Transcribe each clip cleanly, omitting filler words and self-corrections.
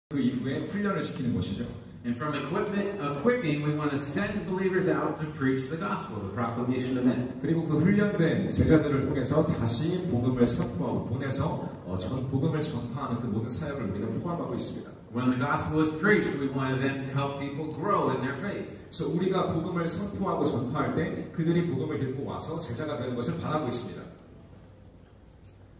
그 이후에 훈련을 시키는 것이죠. And from equipping, we want to send believers out to preach the gospel, the proclamation to men. 그리고 그 훈련된 제자들을 통해서 다시 복음을 선포하고 보내서 복음을 전파하는 그 모든 사역을 우리는 포함하고 있습니다. When the gospel is preached, we want to then help people grow in their faith. 그래서 우리가 복음을 선포하고 전파할 때 그들이 복음을 듣고 와서 제자가 되는 것을 바라고 있습니다.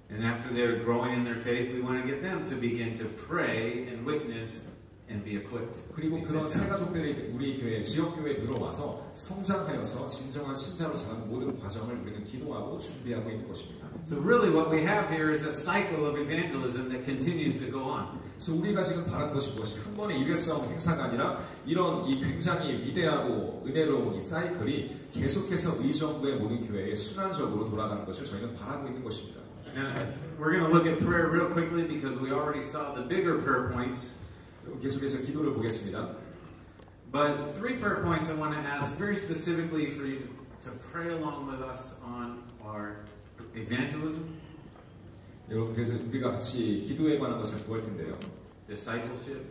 And after they're growing in their faith, we want to get them to begin to pray and witness and be equipped. 그리고 그런 새 가족들이 우리 교회, 지역 교회에 들어와서 성장하여서 진정한 신자로 자라는 모든 과정을 우리는 기도하고 준비하고 있는 것입니다. So really what we have here is a cycle of evangelism that continues to go on. 그래서 우리가 지금 바라는 것이 무엇이 한 번의 일회성 행사가 아니라 이런 이 굉장히 위대하고 은혜로운 이 사이클이 계속해서 의정부의 모든 교회에 순환적으로 돌아가는 것을 저희는 바라고 있는 것입니다. Now, we're going to look at prayer real quickly because we already saw the bigger prayer points. 계속해서 기도를 보겠습니다. But 3 prayer points I want to ask very specifically for you to pray along with us on our evangelism. 여러분, 그래서 우리가 같이 기도에 관한 것을 구할 텐데요. Discipleship.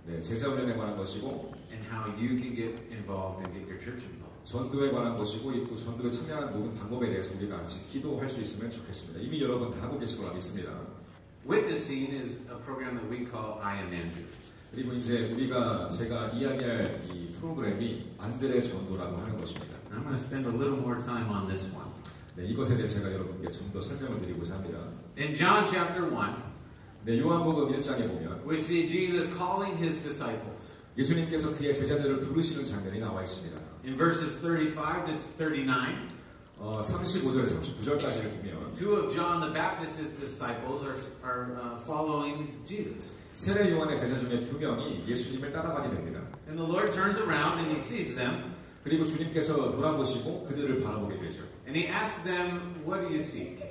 네, 제자 훈련에 관한 것이고, and how you can get involved and get your church involved. 전도에 관한 것이고, 또 전도에 참여하는 모든 방법에 대해서 우리가 같이 기도할 수 있으면 좋겠습니다. 이미 여러분 다 하고 계실 거라 믿습니다. Witnessing is a program that we call I Am Andrew. 그리고 이제 제가 이야기할 이 프로그램이 안드레 전도라고 하는 것입니다. I'm going to spend a little more time on this one. 네, 이것에 대해서 제가 여러분께 좀 더 설명을 드리고자 합니다. In John chapter 1, 네, 요한복음 1장에 보면 we see Jesus calling his disciples. 예수님께서 그의 제자들을 부르시는 장면이 나와 있습니다. In verses 35 to 39, 35절 39절까지를 보면 two of John the Baptist's disciples are following Jesus. 세례 요한의 제자 중에 2명이 예수님을 따라가게 됩니다. And the Lord turns around and he sees them. 그리고 주님께서 돌아보시고 그들을 바라보게 되죠. And he asks them, "What do you seek?"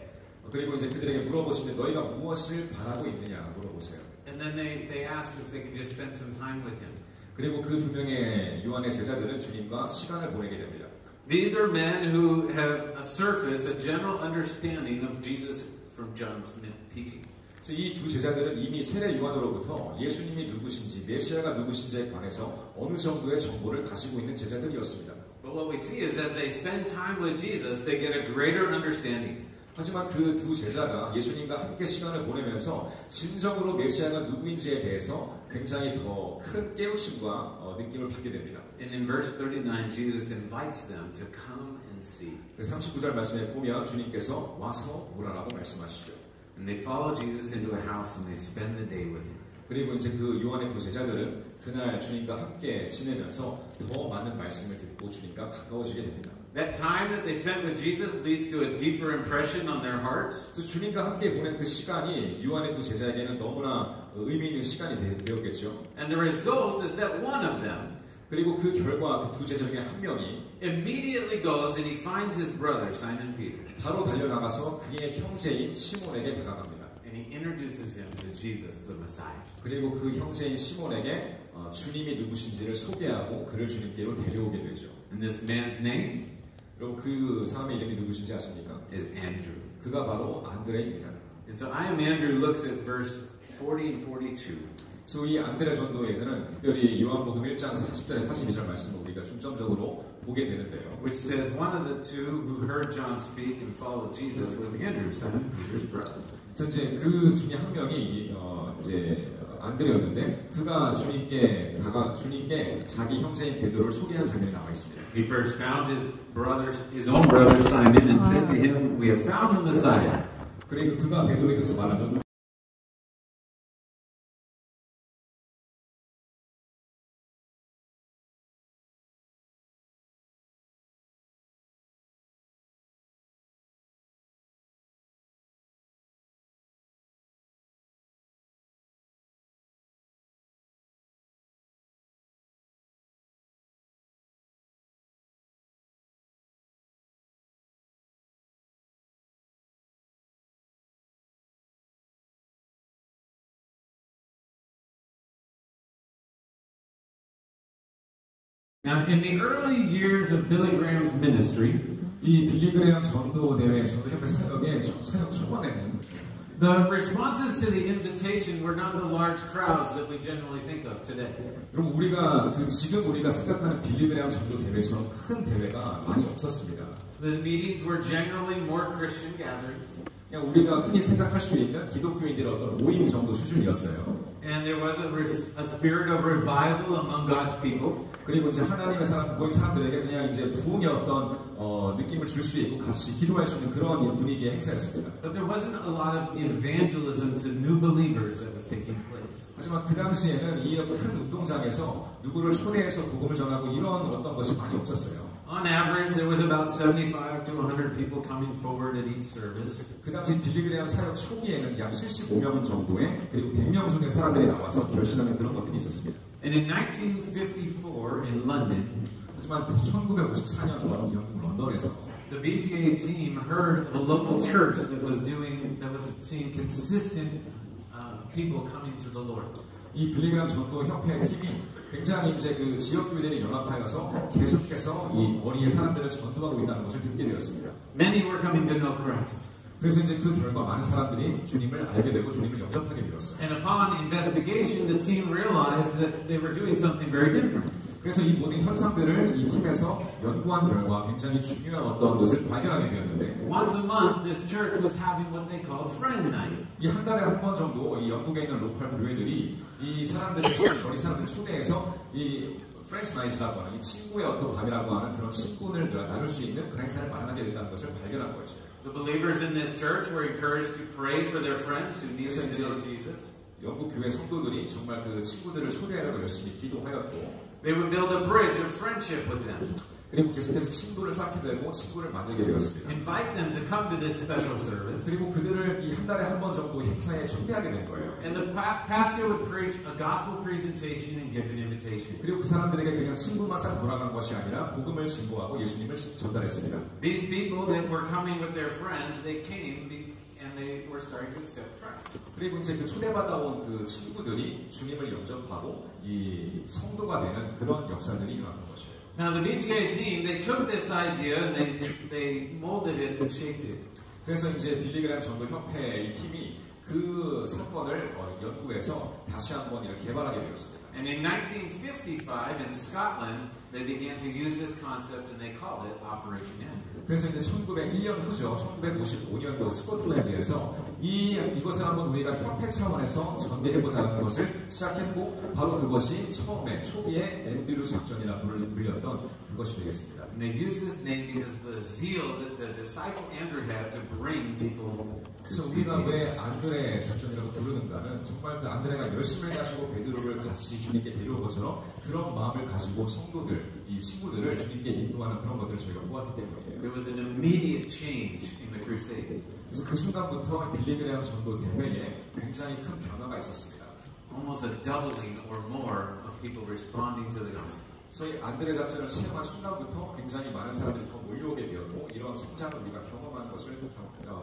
그리고 이제 그들에게 물어보시는데 너희가 무엇을 바라고 있느냐 물어보세요. And then they ask if they can just spend some time with him. 그리고 그 2명의 요한의 제자들은 주님과 시간을 보내게 됩니다. These are men who have a surface, a general understanding of Jesus from John's teaching. 이 두 제자들은 이미 세례 요한으로부터 예수님이 누구신지 메시아가 누구신지에 관해서 어느 정도의 정보를 가지고 있는 제자들이었습니다. But what we see is as they spend time with Jesus, they get a greater understanding. 하지만 그 두 제자가 예수님과 함께 시간을 보내면서 진정으로 메시아가 누구인지에 대해서 굉장히 더 큰 깨우침과 느낌을 받게 됩니다. And in verse 39, Jesus invites them to come and see. 39절 말씀에 보면 주님께서 와서 보라라고 말씀하시죠. And they follow Jesus into a house and they spend the day with him. 그리고 이제 그 요한의 두 제자들은 그날 주님과 함께 지내면서 더 많은 말씀을 듣고 주님과 가까워지게 됩니다. That time that they spent with Jesus leads to a deeper impression on their hearts. 그래서 주님과 함께 보낸 그 시간이 요한의 두 제자에게는 너무나 의미 있는 시간이 되었겠죠. And the result is that one of them, 그리고 그 결과 그 두 제자 중에 한 명이 immediately goes and he finds his brother Simon Peter. 바로 달려나가서 그의 형제인 시몬에게 다가갑니다. And he introduces him to Jesus, the Messiah. 그리고 그 형제인 시몬에게 주님이 누구신지를 소개하고 그를 주님께로 데려오게 되죠. And this man's name, 여러분 그 사람의 이름이 누구신지 아십니까? is Andrew. 그가 바로 안드레입니다. And so I Am Andrew looks at verse 40 and 42. 그래서 이 안드레 전도에서는 특별히 요한복음 1장 40절에 42절 말씀을 우리가 중점적으로 보게 되는데요. Which says one of the two who heard John speak and followed Jesus was Andrew, Simon Peter's brother. 그래서 이제 그 중에 한 명이 이제 안드레였는데 그가 주님께 자기 형제인 베드로를 소개한 장면이 나와 있습니다. He first found his own brother Simon and said to him, "We have found the Messiah." 그리고 그가 베드로에게 가서 말하죠. Now, in the early years of Billy Graham's ministry, 이 빌리 그레엄 전도 협회 사역의 사역 초반에는 The responses to the invitation were not the large crowds that we generally think of today. 그럼 지금 우리가 생각하는 빌리그레암 전도 대회처럼 큰 대회가 많이 없었습니다. The meetings were generally more Christian gatherings. 그냥 우리가 흔히 생각할 수 있는 기독교인들의 어떤 모임 정도 수준이었어요. And there was a spirit of revival among God's people. 그리고 이제 하나님의 모인 사람들에게 그냥 이제 부흥의 어떤 느낌을 줄 수 있고 같이 기도할 수 있는 그런 분위기의 행사였습니다. But there wasn't a lot of evangelism to new believers that was taking place. 하지만 그 당시에는 이 큰 운동장에서 누구를 초대해서 복음을 전하고 이런 어떤 것이 많이 없었어요. On average, there was about 75 to 100 people coming forward at each service. 그 당시 빌리그레암 사역 초기에는 약 75명 정도의 그리고 100명 중에 사람들이 나와서 결신하는 그런 것들이 있었습니다. And in 1954 in London, 하지만 1954년 영국 런던에서 the BGA team heard of a local church that was seeing consistent people coming to the Lord. 이 빌리그레암 전도 협회 팀이 굉장히 이제 그 지역 교회들이 연합하여서 계속해서 이 거리의 사람들을 전도하고 있다는 것을 듣게 되었습니다. Many were coming to know Christ. 그래서 이제 그 결과 많은 사람들이 주님을 알게 되고 주님을 영접하게 되었어요. And upon investigation, the team realized that they were doing something very different. 그래서 이 모든 현상들을 이 팀에서 연구한 결과 굉장히 중요한 어떤 것을 발견하게 되었는데 Once a month, this church was having what they called friend night. 이 한 달에 한 번 정도 이 영국에 있는 로컬 교회들이 이 사람들을 거리 사람들을 초대해서 이 프렌즈 나잇이라고 하는 이 친구의 어떤 밤이라고 하는 그런 친분을 나눌 수 있는 그런 행사를 마련하게 됐다는 것을 발견한 거죠. The believers in this church were encouraged to pray for their friends who needed to know Jesus. 영국 교회 성도들이 정말 그 친구들을 초대하려고 열심히 기도하였고 They would build a bridge of friendship with them. 그리고 계속해서 친구를 쌓게 되고 친구를 만들게 되었습니다. Invite them to come to this special service. 그리고 그들을 이 한 달에 한 번 정도 행사에 초대하게 된 거예요. And the pastor would preach a gospel presentation and give an invitation. 그리고 그 사람들에게 그냥 친구만 싹 돌아가는 것이 아니라 복음을 증거하고 예수님을 전달했습니다. These people that were coming with their friends, they came and they were starting to accept Christ. 그리고 이제 그 초대받아온 그 친구들이 주님을 영접하고 이 성도가 되는 그런 역사들이 일어났던 것이에요. Now the BGA team, they took this idea and they molded it and shaped it. 그래서 이제 빌리그레암 전도 협회 이 팀이 그 사건을 연구해서 다시 한번 이를 개발하게 되었습니다. And in 1955 in Scotland, they began to use this concept and they called it Operation End. 그래서 이제 1901년 후죠. 1955년도 스코틀랜드에서 이것을 한번 우리가 협회 차원에서 전개해보자는 것을 시작했고 바로 그것이 초기에 앤드류 작전이라 불렸던 그것이 되겠습니다. And they used this name because of the zeal that the disciple Andrew had to bring people to 그래서 see 우리가 왜 Jesus. 안드레 작전이라고 부르는가는 정말 그 안드레가 열심을 가지고 베드로를 같이 주님께 데려온 것처럼 그런 마음을 가지고 성도들, 이 친구들을 주님께 인도하는 그런 것들을 저희가 보았기 때문이에요. There was an immediate change in the crusade. 그래서 그 순간부터 빌리그레암 전도 대회에 굉장히 큰 변화가 있었습니다. Almost a doubling or more of people responding to the gospel. 그래서 이 안드레 작전을 시행한 순간부터 굉장히 많은 사람들이 더 몰려오게 되었고 이런 성장을 우리가 경험하는 것을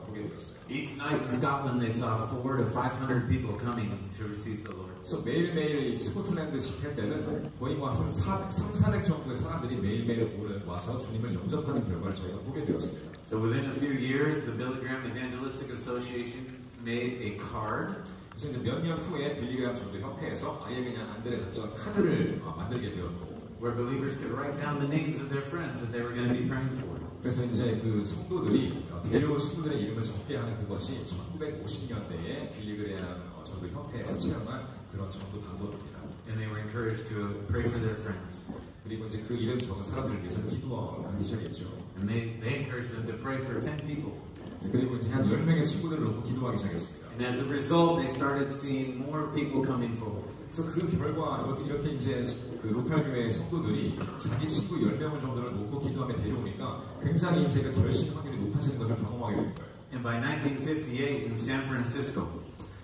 보게 되었어요. Each night in Scotland, they saw 400 to 500 people coming to receive the Lord. 그래서 매일매일 이 스코틀랜드 집회 때는 거의 뭐 한 300 정도의 사람들이 매일매일 와서 주님을 영접하는 결과를 저희가 보게 되었습니다. So within a few years, the Billy Graham Evangelistic Association made a card. 그래서 이제 몇 년 후에 빌리그레암 전도 협회에서 아예 그냥 안드레 작전 카드를 만들게 되었고, where believers could write down the names of their friends that they were going to be praying for. 그래서 이제 그 성도들이 데려올 친구들의 이름을 적게 하는 그것이 1950년대에 빌리그레암 전도 협회에서 체험한 그런 전도 방법입니다. And they were encouraged to pray for their friends. 그리고 이제 그 이름 적은 사람들을 위해서 기도하기 시작했죠. And they encouraged them to pray for 10 people. 그리고 이제 한 10명의 친구들을 놓고 기도하기 시작했습니다. And as a result, they started seeing more people coming forward. 그래서 그 결과 이렇게 이제 그 로컬 교회 성도들이 자기 친구 10명을 정도를 놓고 기도하며 데려오니까 굉장히 이제 그 결신 확률이 높아지는 것을 경험하게 된 거예요. And by 1958 in San Francisco,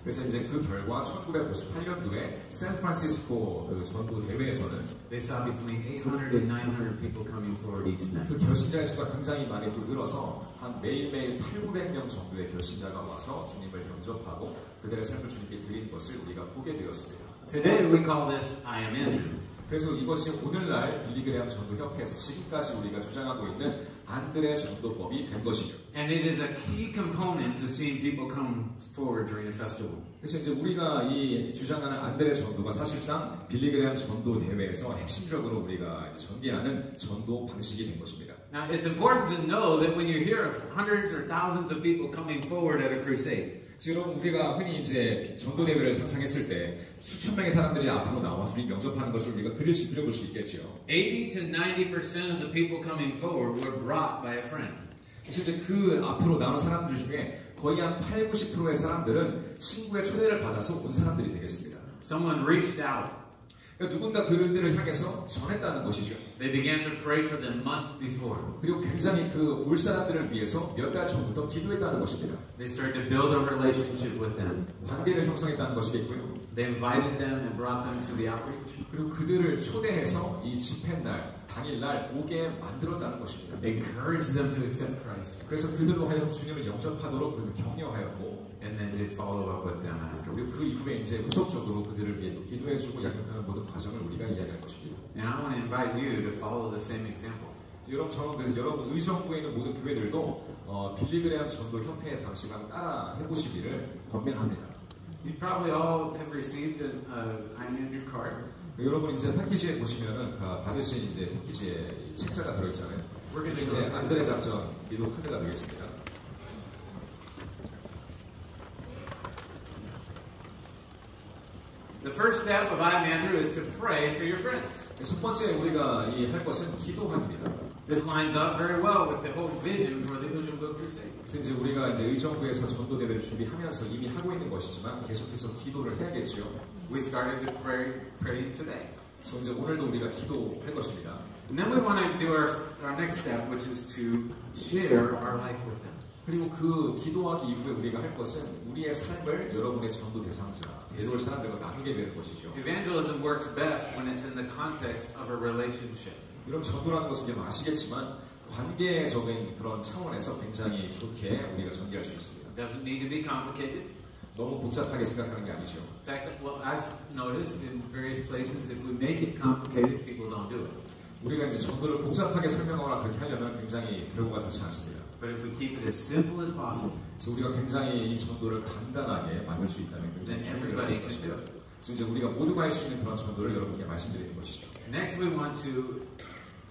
그래서 이제 그 결과 1958년도에 샌프란시스코 그 전도 대회에서는 they saw between 800 and 900 people coming forward each night. 그 결신자의 수가 굉장히 많이 또 늘어서 한 매일매일 800명 정도의 결신자가 와서 주님을 영접하고 그들의 삶을 주님께 드리는 것을 우리가 보게 되었습니다. Today we call this I Am Andrew. 그래서 이것이 오늘날 빌리그레암 전도협회에서 지금까지 우리가 주장하고 있는 안드레 전도법이 된 것이죠. And it is a key component to seeing people come forward during a festival. 그래서 이제 우리가 이 주장하는 안드레 전도가 사실상 빌리그레암 전도 대회에서 핵심적으로 우리가 전개하는 전도 방식이 된 것입니다. Now, it's important to know that when you hear of hundreds or thousands of people coming forward at a crusade, 여러분 우리가 흔히 이제 전도 대회를 상상했을 때 수천 명의 사람들이 앞으로 나와서 우리 명접하는 것을 우리가 그려볼 수 있겠죠. 80 to 90% of the people coming forward were brought by a friend. 그래서 이제 그 앞으로 나오는 사람들 중에 거의 한 8, 90%의 사람들은 친구의 초대를 받아서 온 사람들이 되겠습니다. Someone reached out. 그러니까 누군가 그들을 향해서 전했다는 것이죠. They began to pray for them months before. 그리고 굉장히 그 올 사람들을 위해서 몇 달 전부터 기도했다는 것입니다. They started to build a relationship with them. 관계를 형성했다는 것이겠고요. They invited them and brought them to the outreach. 그리고 그들을 초대해서 이 집회날, 당일날 오게 만들었다는 것입니다. Encouraged them to accept Christ. 그래서 그들로 하여금 주님을 영접하도록 그들을 격려하였고, And then did follow up with them afterwards. 그리고 그 이후에 이제 후속적으로 그들을 위해 또 기도해주고 양육하는 모든 과정을 우리가 이야기할 것입니다. And I want to invite you to follow the same example. 여러분 저는 그래서 여러분 의정부에 있는 모든 교회들도 빌리그레암 전도 협회의 방식을 따라 해보시기를 권면합니다. You probably all have received an I'm Andrew card. 여러분 이제 패키지에 보시면은 받으신 이제 패키지에 책자가 들어있잖아요. We're 이제 안드레 작전 기도 카드가 되겠습니다. The first step of I'm Andrew is to pray for your friends. 첫 번째 우리가 할 것은 기도합니다. This lines up very well with the whole vision for the Ujungbo Crusade. 그래서 이제 우리가 이제 의정부에서 전도 대회를 준비하면서 이미 하고 있는 것이지만 계속해서 기도를 해야겠죠. We started to pray today. 그래서 이제 오늘도 우리가 기도할 것입니다. And then we want to do our next step, which is to share our life with them. 그리고 그 기도하기 이후에 우리가 할 것은 우리의 삶을 여러분의 전도 대상자, 데려올 사람들과 나누게 되는 것이죠. Evangelism works best when it's in the context of a relationship. 여러분 전도라는 것은 여러분 아시겠지만 관계적인 그런 차원에서 굉장히 좋게 우리가 전개할 수 있습니다. It doesn't need to be complicated. 너무 복잡하게 생각하는 게 아니죠. In fact, what I've noticed in various places, if we make it complicated, people don't do it. 우리가 이제 전도를 복잡하게 설명하거나 그렇게 하려면 굉장히 결과가 좋지 않습니다. But if we keep it as simple as possible, 그래서 우리가 굉장히 이 전도를 간단하게 만들 수 있다면 굉장히 then 충분히 everybody 할 can 것입니다. do it. 그래서 이제 우리가 모두가 할 수 있는 그런 전도를 여러분께 말씀드리는 것이죠. Next, we want to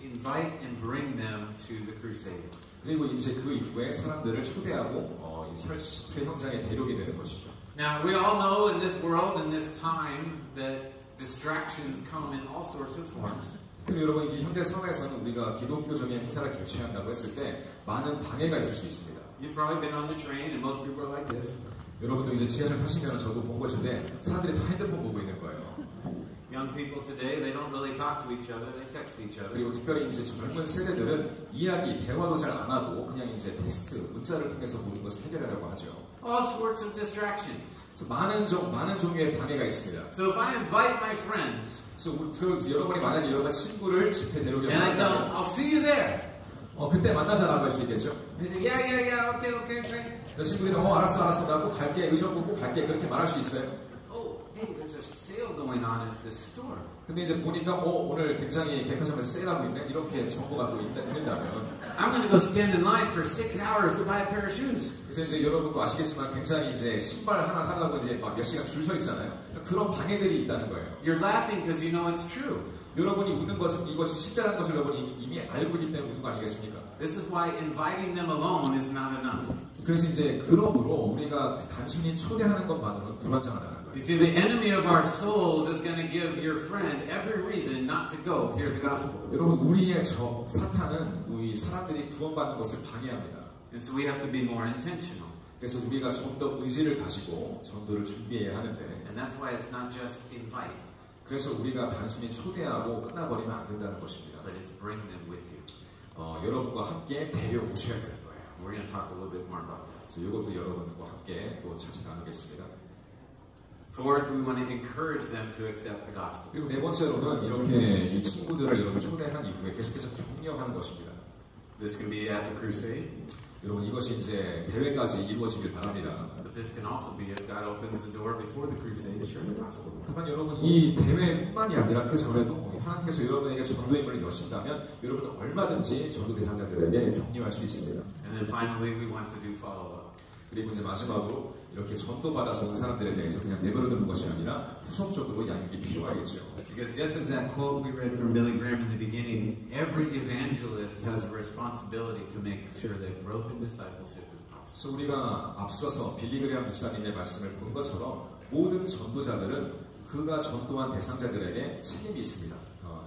invite and bring them to the crusade. 그리고 이제 그 이후에 사람들을 초대하고 혈 현장에 데려오게 되는 것이죠. Now, we all know in this world, in this time, that distractions come in all sorts of forms. 그리고 여러분 이 현대 사회에서는 우리가 기독교적인 행사를 개최한다고 했을 때 많은 방해가 있을 수 있습니다. You've probably been on the train, and most people are like this. 여러분도 이제 지하철 타시면 저도 본 것인데 사람들이 다 핸드폰 보고 있는 거예요. Young people today, they don't really talk to each other; they text each other. 그리고 특별히 이제 젊은 세대들은 대화도 잘 안 하고 그냥 이제 텍스트, 문자를 통해서 모든 것을 해결하려고 하죠. All sorts of distractions. 그래서 많은 종류의 방해가 있습니다. So if I invite my friends, 그래서 여러분이 만약에 여러분 친구를 집회 데려오려고 and I tell them, 한다면 I'll see you there. 그때 만나자라고 할 수 있겠죠. They say, yeah, okay. 그 친구들이 알았어 나고 갈게 의정부 꼭 갈게 그렇게 말할 수 있어요. Oh, hey, there's a sale going on at this store. 근데 이제 보니까 오늘 굉장히 백화점에서 세일하고 있네 이렇게 정보가 또 있는다면 I'm going to go stand in line for 6 hours to buy a pair of shoes. 그래서 이제 여러분도 아시겠지만 굉장히 이제 신발 하나 사려고 이제 막 몇 시간 줄 서 있잖아요. 그런 방해들이 있다는 거예요. You're laughing because you know it's true. 여러분이 웃는 것은 이것이 실제라는 것을 여러분이 이미 알고 있기 때문에 웃는 거 아니겠습니까? This is why inviting them alone is not enough. 그래서 이제 그러므로 우리가 단순히 초대하는 것만으로는 불완전하다는 거예요. You see, the enemy of our souls is going to give your friend every reason not to go hear the gospel. 여러분 우리의 적 사탄은 우리 사람들이 구원받는 것을 방해합니다. And so we have to be more intentional. 그래서 우리가 좀 더 의지를 가지고 전도를 준비해야 하는데 And that's why it's not just invite. 그래서 우리가 단순히 초대하고 끝나버리면 안 된다는 것입니다. But it's bring them with you. 여러분과 함께 데려오셔야 되는 거예요. We're going to talk a little bit more about that. 그래서 이것도 여러분과 함께 또 차차 나누겠습니다. Fourth, we want to encourage them to accept the gospel. 그리고 네 번째로는 이렇게 이 친구들을 여러분 초대한 이후에 계속해서 격려하는 것입니다. This can be at the crusade. 여러분 이것이 이제 대회까지 이루어지길 바랍니다. But this can also be if God opens the door before the crusade to share the gospel. 하지만 여러분 이 대회뿐만이 아니라 그 전에도 하나님께서 여러분에게 전도의 문을 여신다면 여러분은 얼마든지 전도 대상자들에게 격려할 수 있습니다. And then finally, we want to do follow-up. 그리고 이제 마지막으로 이렇게 전도받아서 온 사람들에 대해서 그냥 내버려두는 것이 아니라 후속적으로 양육이 필요하겠죠. Because just as that quote we read from Billy Graham in the beginning, every evangelist has a responsibility to make sure that growth in discipleship is possible. 그래서 우리가 앞서서 빌리 그레이엄 목사님의 말씀을 본 것처럼 모든 전도자들은 그가 전도한 대상자들에게 책임이 있습니다.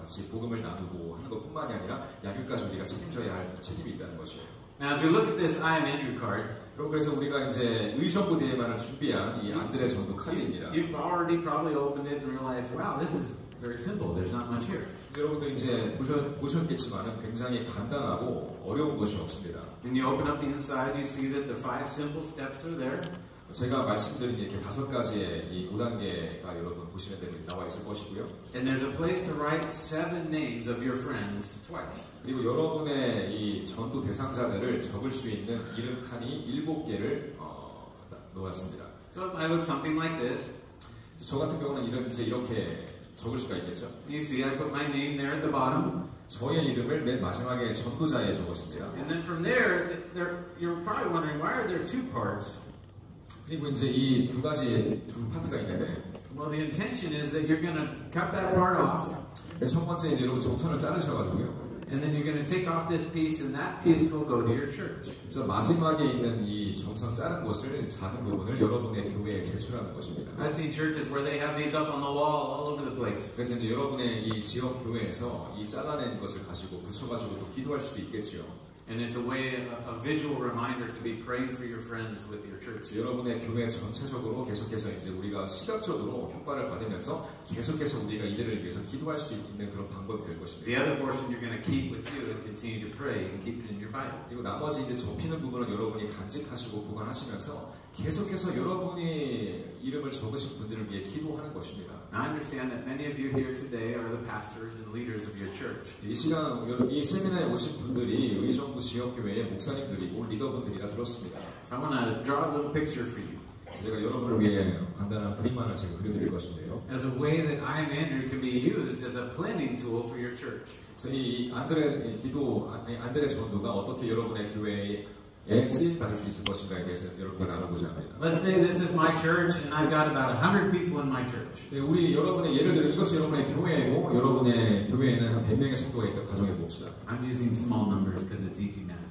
같이 복음을 나누고 하는 것뿐만이 아니라 양육까지 우리가 책임져야 할 책임이 있다는 것이에요. Now, as we look at this I am Andrew card, 그래서 우리가 이제 의정부 대회만을 준비한 이 안드레 전도 카드입니다. you've already probably opened it and realized, wow, this is very simple. There's not much here. 여러분도 이제 보셨겠지만 굉장히 간단하고 어려운 것이 없습니다. When you open up the inside, you see that the 5 simple steps are there. 제가 말씀드린 이렇게 5가지의 이 5단계가 여러분 보시는 대로 나와 있을 것이고요. And there's a place to write 7 names of your friends twice. 그리고 여러분의 이 전도 대상자들을 적을 수 있는 이름 칸이 7개를 놓았습니다. So it might look something like this. 저 같은 경우는 이제 이렇게 적을 수가 있겠죠. You see, I put my name there at the bottom. 저의 이름을 맨 마지막에 전도자에 적었습니다. And then from there, you're probably wondering, why are there 2 parts? 그리고 이제 이 두 파트가 있는데, Well, the intention is that you're going to cut that part off. 첫 번째 이제 여러분 정선을 자르셔가지고요. And then you're going to take off this piece, and that piece will go to your church. 그래서 마지막에 있는 이 정선 자른 것을 작은 부분을 여러분의 교회에 제출하는 것입니다. I've seen churches where they have these up on the wall all over the place. 그래서 이제 여러분의 이 지역 교회에서 이 잘라낸 것을 가지고 붙여가지고 또 기도할 수도 있겠죠. And it's a way, a visual reminder to be praying for your friends with your church. 여러분의 교회 전체적으로 계속해서 이제 우리가 시각적으로 효과를 받으면서 계속해서 우리가 이들을 위해서 기도할 수 있는 그런 방법이 될 것입니다. The other portion you're going to keep with you and continue to pray and keep it in your Bible. 그리고 나머지 이제 접히는 부분은 여러분이 간직하시고 보관하시면서 계속해서 여러분이 이름을 적으신 분들을 위해 기도하는 것입니다. I understand that many of you here today are the pastors and leaders of your church. 이 시간 이 세미나에 오신 분들이 의정부 지역교회의 목사님들이고 리더분들이라 들었습니다. So I want to draw a little picture for you. 제가 여러분을 위해 간단한 그림 하나를 제가 그려드릴 것인데요. As a way that I am Andrew can be used as a planning tool for your church. 그래서 이 안드레 전도가 어떻게 여러분의 교회에 쓰임 받을 수 있을 것인가에 대해서 여러분과 나눠보자 합니다. Let's say this is my church and I've got about 100 people in my church. 네, 우리 여러분의 예를 들어 이것이 여러분의 교회이고 여러분의 교회에는 한 100명의 성도가 있다고 가정해 봅시다. I'm using small numbers because it's easy math.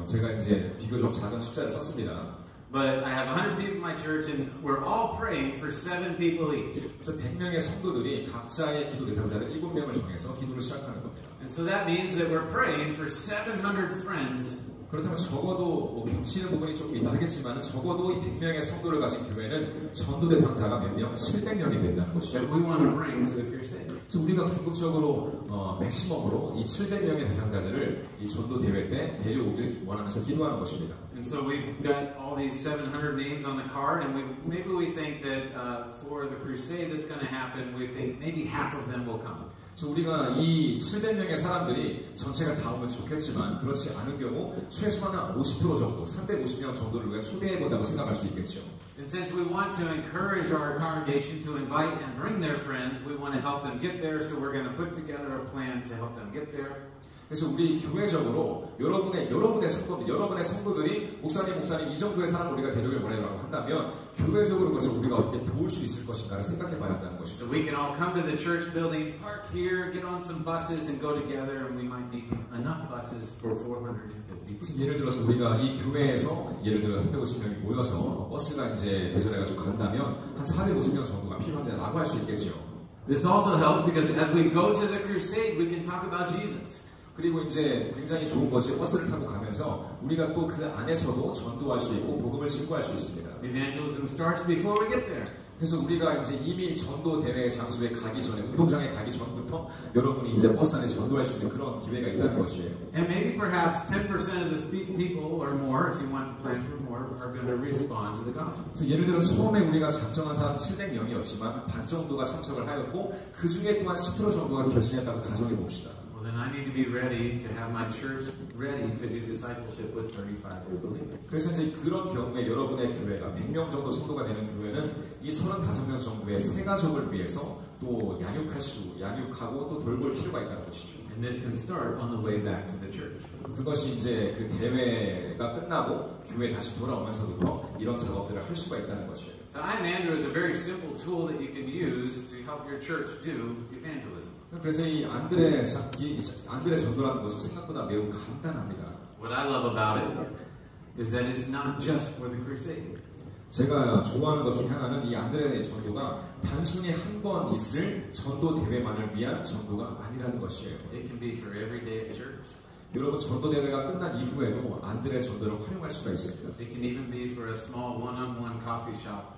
제가 이제 비교적 작은 숫자를 썼습니다. But I have 100 people in my church and we're all praying for 7 people each. 그래서 100명의 성도들이 각자의 기도 대상자를 7명을 정해서 기도를 시작하는 겁니다. And so that means that we're praying for 700 friends. 그렇다면 적어도 겹치는 부분이 조금 있다 하겠지만 적어도 이 100명의 성도를 가진 교회는 전도 대상자가 몇 명? 700명이 된다는 것이죠. That we want to bring to the crusade. 그래서 우리가 궁극적으로 맥시멈으로 이 700명의 대상자들을 이 전도 대회 때 데려오길 원하면서 기도하는 것입니다. And so we've got all these 700 names on the card, and maybe we think that for the crusade that's going to happen, we think maybe half of them will come. 그래서 우리가 이 700명의 사람들이 전체가 다 오면 좋겠지만 그렇지 않은 경우 최소한 한 50% 정도, 350명 정도를 우리가 초대해본다고 생각할 수 있겠죠. And since we want to encourage our congregation to invite and bring their friends, we want to help them get there, so we're going to put together a plan to help them get there. 그래서 우리 교회적으로 여러분의 성도들이 목사님 이 정도의 사람을 우리가 데려오길 원해라고 한다면 교회적으로 그래서 우리가 어떻게 도울 수 있을 것인가를 생각해봐야 한다는 것이죠. So we can all come to the church building, park here, get on some buses, and go together, and we might need enough buses for 450. 예를 들어서 우리가 이 교회에서 예를 들어 350명이 모여서 버스가 이제 대절해가지고 간다면 한 450명 정도가 필요하다라고 할 수 있겠죠. This also helps because as we go to the crusade, we can talk about Jesus. 그리고 이제 굉장히 좋은 것이 버스를 타고 가면서 우리가 또 그 안에서도 전도할 수 있고 복음을 증거할 수 있습니다. Evangelism starts before we get there. 그래서 우리가 이제 이미 전도 대회 장소에 가기 전에 운동장에 가기 전부터 여러분이 이제 버스 안에 전도할 수 있는 그런 기회가 있다는 것이에요. And maybe perhaps 10% of the people or more, if you want to plan for more, are going to respond to the gospel. 그래서 예를 들어 처음에 우리가 작정한 사람 700명이었지만 반 정도가 참석을 하였고 그 중에 또한 10% 정도가 결심했다고 가정해 봅시다. Well, then I need to be ready to have my church ready to do discipleship with 35 new believers. 그래서 이제 그런 경우에 여러분의 교회가 100명 정도 성도가 되는 교회는 이 35명 정도의 새 가족을 위해서 또 양육하고 또 돌볼 필요가 있다는 것이죠. And this can start on the way back to the church. 그것이 이제 그 대회가 끝나고 교회 다시 돌아오면서부터 이런 작업들을 할 수가 있다는 것이에요. So I am Andrew is a very simple tool that you can use to help your church do evangelism. 그래서 이 안드레 전도라는 것은 생각보다 매우 간단합니다. What I love about it is that it's not just for the crusade. 제가 좋아하는 것 중 하나는 이 안드레 전도가 단순히 한 번 있을 전도 대회만을 위한 전도가 아니라는 것이에요. It can be for every day at church. 여러분 전도 대회가 끝난 이후에도 안드레 전도를 활용할 수가 있습니다. It can even be for a small one-on-one coffee shop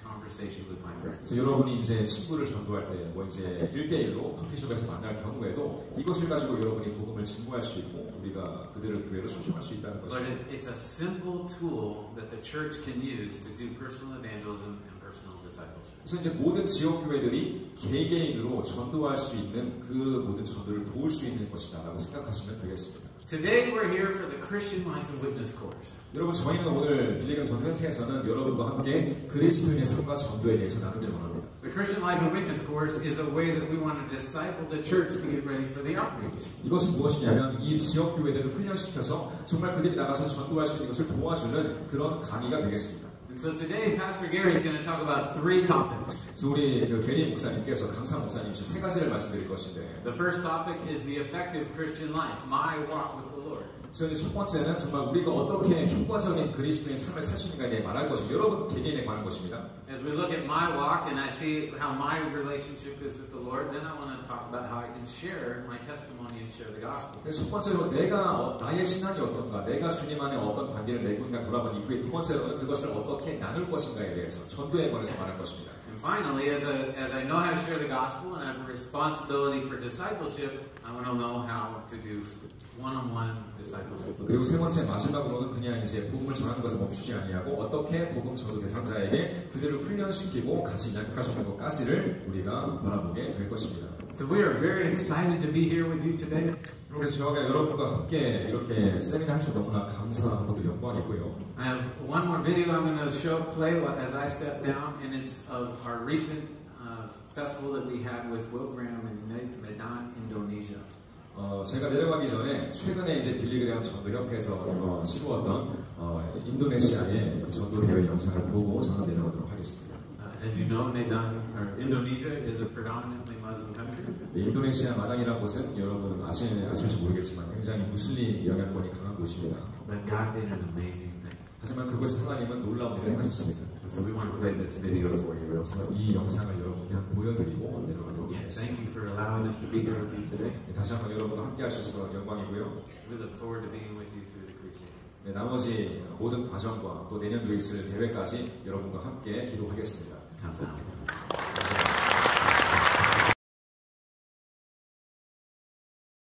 conversation with my friends. 그래서 여러분이 이제 친구를 전도할 때 뭐 이제 1대1로 커피숍에서 만날 경우에도 이것을 가지고 여러분이 복음을 증거할 수 있고 우리가 그들을 교회로 초청할 수 있다는 But 것이죠. it's a simple tool that the church can use to do personal evangelism and personal discipleship. 그래서 이제 모든 지역 교회들이 개개인으로 전도할 수 있는 그 모든 전도를 도울 수 있는 것이다라고 생각하시면 되겠습니다. Today we're here for the Christian Life and Witness course. 여러분 저희는 오늘 빌리그램 전도협회에서는 여러분과 함께 그리스도인의 삶과 전도에 대해서 나누길 원합니다. The Christian Life and Witness course is a way that we want to disciple the church to get ready for the outreach. 이것은 무엇이냐면 이 지역 교회들을 훈련시켜서 정말 그들이 나가서 전도할 수 있는 것을 도와주는 그런 강의가 되겠습니다. And so today Pastor Gary is going to talk about three topics. 그래서 우리 게리 목사님께서 강사 목사님 세 가지를 말씀드릴 것인데 The first topic is the effective Christian life, my walk with the Lord. 그래서 첫 번째는 정말 우리가 어떻게 효과적인 그리스도인 삶을 살 수 있는가에 대해 말할 것이고 여러분 개개인에 관한 것입니다. As we look at my walk and I see how my relationship is with the Lord, then I want to talk about how I can share my testimony and share the gospel. 그래서 첫 번째로 내가 나의 신앙이 어떤가, 내가 주님 안에 어떤 관계를 맺고 있는가 돌아본 이후에 두 번째로는 그것을 어떻게 나눌 것인가에 대해서 전도에 관해서 말할 것입니다. And finally, as I know how to share the gospel and I have a responsibility for discipleship, I want to know how to do one-on-one discipleship. 그리고 세 번째 마지막으로는 그냥 이제 복음을 전하는 것을 멈추지 아니하고 어떻게 복음 전도 대상자에게 그들을 훈련시키고 같이 양육할 수 있는 것까지를 우리가 바라보게 될 것입니다. So we are very excited to be here with you today. 그래서 저희가 여러분과 함께 이렇게 세미나 할 수 너무나 감사하고 또 영광이고요. I have one more video I'm going to play as I step down, and it's of our recent festival that we had with Will Graham in Medan, Indonesia. 제가 내려가기 전에 최근에 이제 빌리그램 전도협회에서 치루었던 인도네시아의 그 전도 대회 영상을 보고 저는 내려가도록 하겠습니다. As you know, Medan or Indonesia is a predominantly Muslim country. 인도네시아 마당이라는 곳은 여러분 아실지 모르겠지만 굉장히 무슬림 영향권이 강한 곳입니다. But God did an amazing thing. 하지만 그곳에 하나님은 놀라운 일을 해주셨습니다. So we want to play this video for you real soon. 이 영상을 여러분께 보여드리고 내려가도록 하겠습니다. Thank you for allowing us to be here with you today. 다시 한번 여러분과 함께 할 수 있어서 영광이고요. We look forward to being with you through the crusade. 나머지 모든 과정과 또 내년도에 있을 대회까지 여러분과 함께 기도하겠습니다. 감사합니다.